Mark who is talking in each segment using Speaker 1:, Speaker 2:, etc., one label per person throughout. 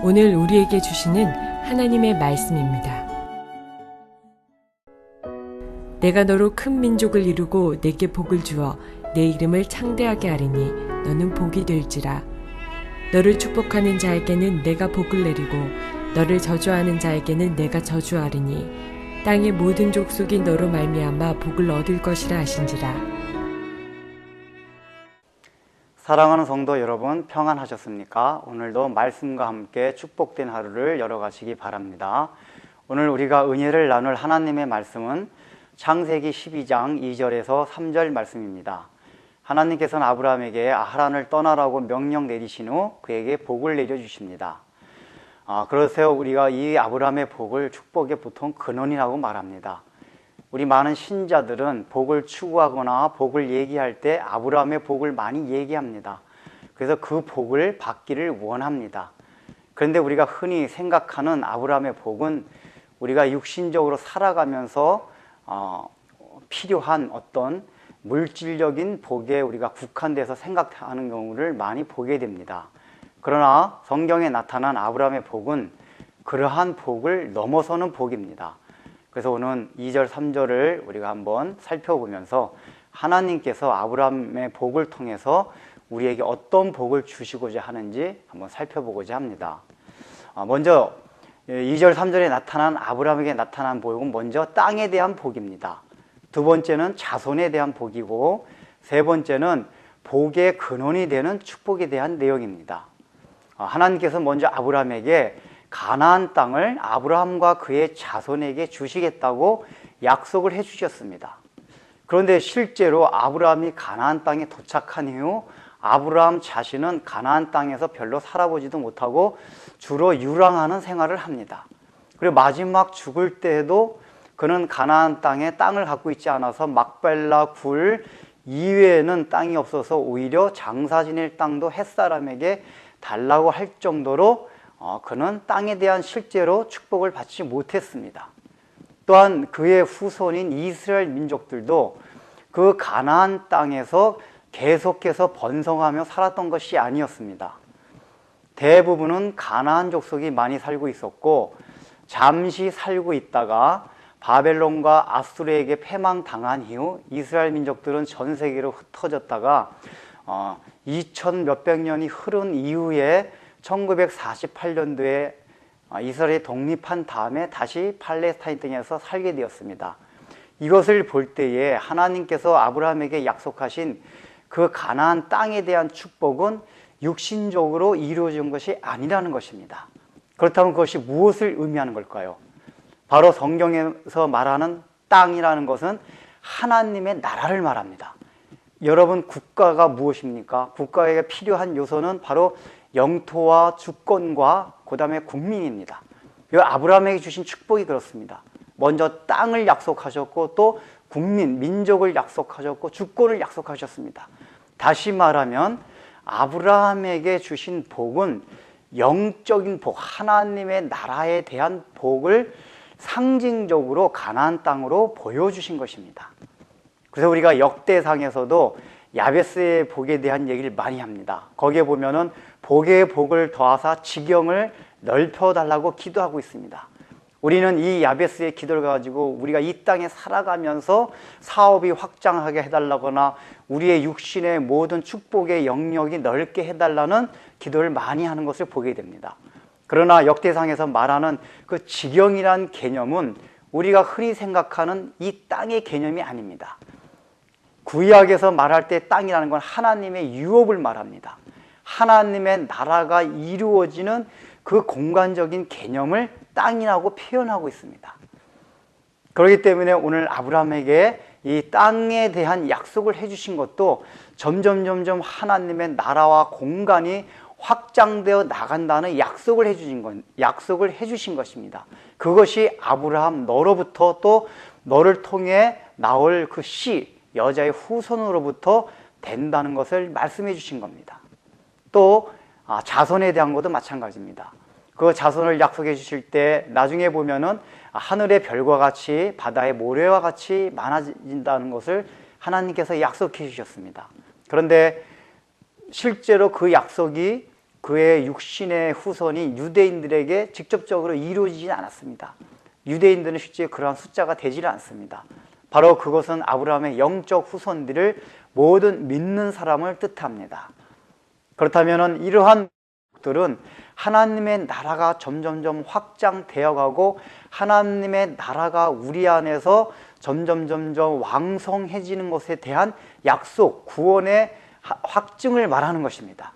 Speaker 1: 오늘 우리에게 주시는 하나님의 말씀입니다. 내가 너로 큰 민족을 이루고 내게 복을 주어 내 이름을 창대하게 하리니 너는 복이 될지라. 너를 축복하는 자에게는 내가 복을 내리고 너를 저주하는 자에게는 내가 저주하리니 땅의 모든 족속이 너로 말미암아 복을 얻을 것이라 하신지라.
Speaker 2: 사랑하는 성도 여러분, 평안하셨습니까? 오늘도 말씀과 함께 축복된 하루를 열어가시기 바랍니다. 오늘 우리가 은혜를 나눌 하나님의 말씀은 창세기 12장 2절에서 3절 말씀입니다. 하나님께서는 아브라함에게 하란을 떠나라고 명령 내리신 후 그에게 복을 내려주십니다. 그러세요. 우리가 이 아브라함의 복을 축복의 보통 근원이라고 말합니다. 우리 많은 신자들은 복을 추구하거나 복을 얘기할 때 아브라함의 복을 많이 얘기합니다. 그래서 그 복을 받기를 원합니다. 그런데 우리가 흔히 생각하는 아브라함의 복은 우리가 육신적으로 살아가면서 필요한 어떤 물질적인 복에 우리가 국한돼서 생각하는 경우를 많이 보게 됩니다. 그러나 성경에 나타난 아브라함의 복은 그러한 복을 넘어서는 복입니다. 그래서 오늘 2절, 3절을 우리가 한번 살펴보면서 하나님께서 아브라함의 복을 통해서 우리에게 어떤 복을 주시고자 하는지 한번 살펴보고자 합니다. 먼저 2절, 3절에 나타난 아브라함에게 나타난 복은 먼저 땅에 대한 복입니다. 두 번째는 자손에 대한 복이고 세 번째는 복의 근원이 되는 축복에 대한 내용입니다. 하나님께서 먼저 아브라함에게 가나안 땅을 아브라함과 그의 자손에게 주시겠다고 약속을 해주셨습니다. 그런데 실제로 아브라함이 가나안 땅에 도착한 이후 아브라함 자신은 가나안 땅에서 별로 살아보지도 못하고 주로 유랑하는 생활을 합니다. 그리고 마지막 죽을 때에도 그는 가나안 땅에 땅을 갖고 있지 않아서 막벨라 굴 이외에는 땅이 없어서 오히려 장사 지낼 땅도 햇사람에게 달라고 할 정도로 그는 땅에 대한 실제로 축복을 받지 못했습니다. 또한 그의 후손인 이스라엘 민족들도 그 가나안 땅에서 계속해서 번성하며 살았던 것이 아니었습니다. 대부분은 가나안 족속이 많이 살고 있었고 잠시 살고 있다가 바벨론과 아수르에게 패망당한 이후 이스라엘 민족들은 전 세계로 흩어졌다가 2000 몇백 년이 흐른 이후에 1948년도에 이스라엘이 독립한 다음에 다시 팔레스타인 땅에서 살게 되었습니다. 이것을 볼 때에 하나님께서 아브라함에게 약속하신 그 가나안 땅에 대한 축복은 육신적으로 이루어진 것이 아니라는 것입니다. 그렇다면 그것이 무엇을 의미하는 걸까요? 바로 성경에서 말하는 땅이라는 것은 하나님의 나라를 말합니다. 여러분, 국가가 무엇입니까? 국가에 필요한 요소는 바로 영토와 주권과 그 다음에 국민입니다. 아브라함에게 주신 축복이 그렇습니다. 먼저 땅을 약속하셨고 또 국민, 민족을 약속하셨고 주권을 약속하셨습니다. 다시 말하면 아브라함에게 주신 복은 영적인 복, 하나님의 나라에 대한 복을 상징적으로 가나안 땅으로 보여주신 것입니다. 그래서 우리가 역대상에서도 야베스의 복에 대한 얘기를 많이 합니다. 거기에 보면은 복의 복을 더하사 지경을 넓혀달라고 기도하고 있습니다. 우리는 이 야베스의 기도를 가지고 우리가 이 땅에 살아가면서 사업이 확장하게 해달라거나 우리의 육신의 모든 축복의 영역이 넓게 해달라는 기도를 많이 하는 것을 보게 됩니다. 그러나 역대상에서 말하는 그 지경이란 개념은 우리가 흔히 생각하는 이 땅의 개념이 아닙니다. 구약에서 말할 때 땅이라는 건 하나님의 유업을 말합니다. 하나님의 나라가 이루어지는 그 공간적인 개념을 땅이라고 표현하고 있습니다. 그렇기 때문에 오늘 아브라함에게 이 땅에 대한 약속을 해주신 것도 점점 하나님의 나라와 공간이 확장되어 나간다는 약속을 해주신 것입니다. 그것이 아브라함 너로부터 또 너를 통해 나올 그 씨, 여자의 후손으로부터 된다는 것을 말씀해 주신 겁니다. 또 자손에 대한 것도 마찬가지입니다. 그 자손을 약속해 주실 때 나중에 보면은 하늘의 별과 같이 바다의 모래와 같이 많아진다는 것을 하나님께서 약속해 주셨습니다. 그런데 실제로 그 약속이 그의 육신의 후손이 유대인들에게 직접적으로 이루어지지 않았습니다. 유대인들은 실제 그러한 숫자가 되지를 않습니다. 바로 그것은 아브라함의 영적 후손들을 모든 믿는 사람을 뜻합니다. 그렇다면 이러한 들은 하나님의 나라가 점점점 확장되어 가고 하나님의 나라가 우리 안에서 점점 왕성해지는 것에 대한 약속, 구원의 확증을 말하는 것입니다.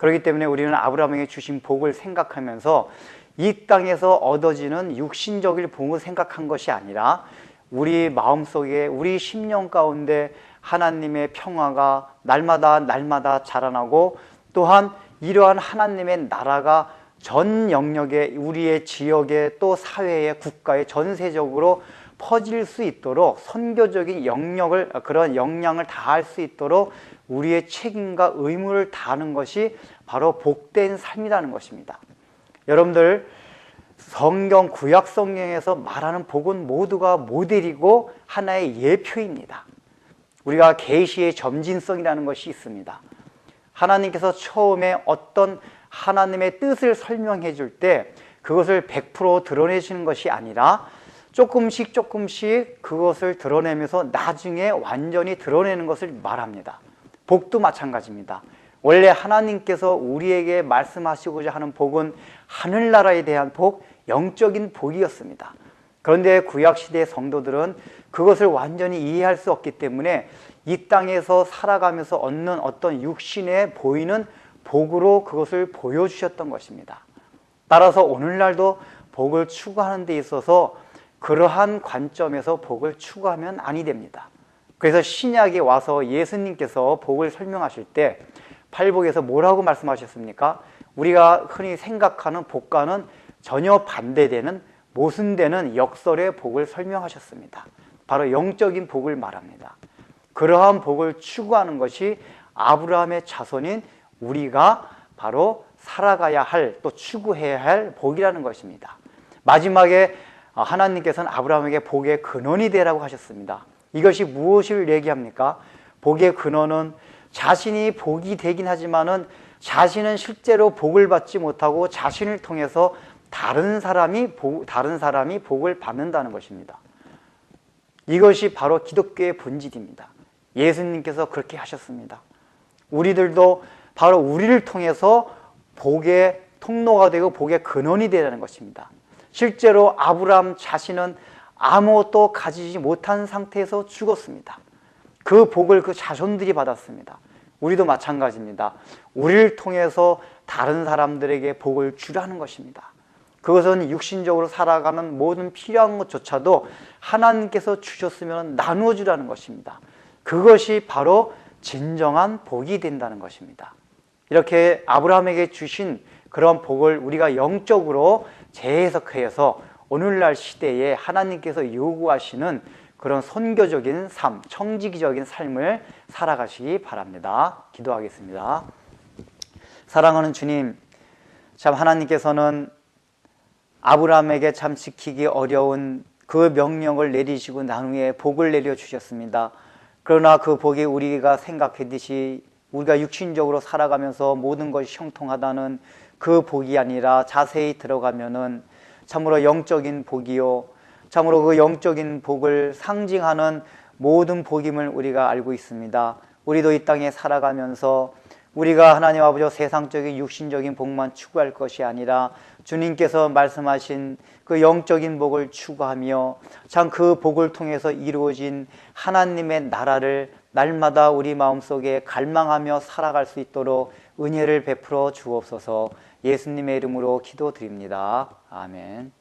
Speaker 2: 그렇기 때문에 우리는 아브라함에게 주신 복을 생각하면서 이 땅에서 얻어지는 육신적인 복을 생각한 것이 아니라 우리 마음속에, 우리 심령 가운데 하나님의 평화가 날마다 자라나고, 또한 이러한 하나님의 나라가 전 영역에, 우리의 지역에, 또 사회에, 국가에 전세적으로 퍼질 수 있도록 선교적인 영역을, 그런 역량을 다할 수 있도록 우리의 책임과 의무를 다하는 것이 바로 복된 삶이라는 것입니다. 여러분들, 성경, 구약 성경에서 말하는 복은 모두가 모델이고 하나의 예표입니다. 우리가 계시의 점진성이라는 것이 있습니다. 하나님께서 처음에 어떤 하나님의 뜻을 설명해 줄 때 그것을 100% 드러내시는 것이 아니라 조금씩 그것을 드러내면서 나중에 완전히 드러내는 것을 말합니다. 복도 마찬가지입니다. 원래 하나님께서 우리에게 말씀하시고자 하는 복은 하늘나라에 대한 복, 영적인 복이었습니다. 그런데 구약시대의 성도들은 그것을 완전히 이해할 수 없기 때문에 이 땅에서 살아가면서 얻는 어떤 육신에 보이는 복으로 그것을 보여주셨던 것입니다. 따라서 오늘날도 복을 추구하는 데 있어서 그러한 관점에서 복을 추구하면 아니 됩니다. 그래서 신약에 와서 예수님께서 복을 설명하실 때 팔복에서 뭐라고 말씀하셨습니까? 우리가 흔히 생각하는 복과는 전혀 반대되는, 모순되는 역설의 복을 설명하셨습니다. 바로 영적인 복을 말합니다. 그러한 복을 추구하는 것이 아브라함의 자손인 우리가 바로 살아가야 할, 또 추구해야 할 복이라는 것입니다. 마지막에 하나님께서는 아브라함에게 복의 근원이 되라고 하셨습니다. 이것이 무엇을 얘기합니까? 복의 근원은 자신이 복이 되긴 하지만은 자신은 실제로 복을 받지 못하고 자신을 통해서 다른 사람이 복을 받는다는 것입니다. 이것이 바로 기독교의 본질입니다. 예수님께서 그렇게 하셨습니다. 우리들도 바로 우리를 통해서 복의 통로가 되고 복의 근원이 되라는 것입니다. 실제로 아브라함 자신은 아무것도 가지지 못한 상태에서 죽었습니다. 그 복을 그 자손들이 받았습니다. 우리도 마찬가지입니다. 우리를 통해서 다른 사람들에게 복을 주라는 것입니다. 그것은 육신적으로 살아가는 모든 필요한 것조차도 하나님께서 주셨으면 나누어 주라는 것입니다. 그것이 바로 진정한 복이 된다는 것입니다. 이렇게 아브라함에게 주신 그런 복을 우리가 영적으로 재해석해서 오늘날 시대에 하나님께서 요구하시는 그런 선교적인 삶, 청지기적인 삶을 살아가시기 바랍니다. 기도하겠습니다. 사랑하는 주님, 참 하나님께서는 아브라함에게 참 지키기 어려운 그 명령을 내리시고 난 후에 복을 내려주셨습니다. 그러나 그 복이 우리가 생각했듯이 우리가 육신적으로 살아가면서 모든 것이 형통하다는 그 복이 아니라 자세히 들어가면은 참으로 영적인 복이요, 참으로 그 영적인 복을 상징하는 모든 복임을 우리가 알고 있습니다. 우리도 이 땅에 살아가면서 우리가 하나님 아버지 세상적인 육신적인 복만 추구할 것이 아니라 주님께서 말씀하신 그 영적인 복을 추구하며 참 그 복을 통해서 이루어진 하나님의 나라를 날마다 우리 마음속에 갈망하며 살아갈 수 있도록 은혜를 베풀어 주옵소서. 예수님의 이름으로 기도드립니다. 아멘.